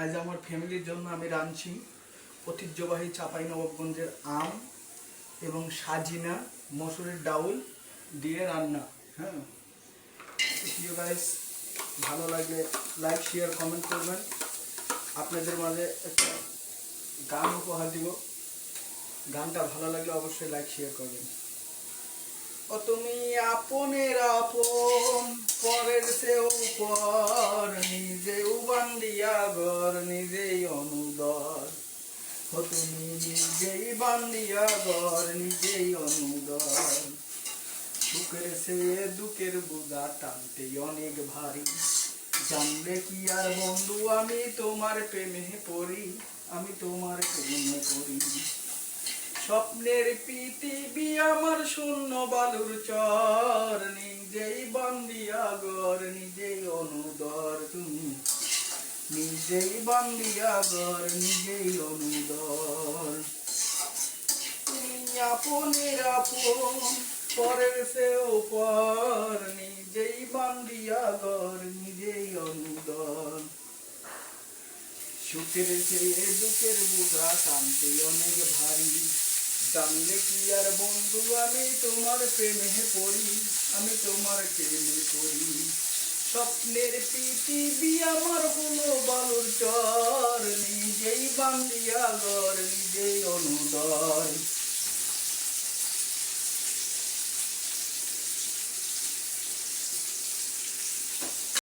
আজ আমার ফ্যামিলির জন্য আমি রাঁধছি ঐতিহ্যবাহী চাঁপাইনবাবগঞ্জের আম এবং সাজিনা মসুরের ডাউল দিয়ে রান্না। হ্যাঁ, প্রিয় গাইস, ভালো লাগলে লাইক শেয়ার কমেন্ট করবেন। আপনাদের মাঝে একটা গান উপহার দিব, গানটা ভালো লাগলে অবশ্যই লাইক শেয়ার করবেন। ও তুমি আপনের আপন, পরের সেও পর, নিজেও বান্দিয়া ঘর, নিজেই অনুদর। ও তুমি নিজেই বান্দিয়া ঘর, নিজেই অনুদর। সুখের সে দুঃখের বোঝা টানতে অনেক ভারী, জানলে কি আর বন্ধু আমি তোমার প্রেমে পড়ি, আমি তোমার প্রেমে পড়ি। স্বপ্নের পৃথিবী আমার শূন্য বালুর চর, নিজেই বান্দিয়া ঘর, নিজেই অনুদর। তুমি নিজেই বান্দিয়া ঘর, নিজেই অনুদর। তুমি আপনের আপন, পরের সেও পর, নিজেই বান্দিয়া ঘর, নিজেই অনুদর। সুখের চেয়ে দুঃখের বোঝা টানতে অনেক ভারী, জানলে কি আর বন্ধু আমি তোমার প্রেমে পড়ি, আমি তোমার প্রেমে পড়ি। স্বপ্নের পৃথিবী আমার হলো বালুর চর, নিজেই বান্দিয়া ঘর, নিজেই অনুদর।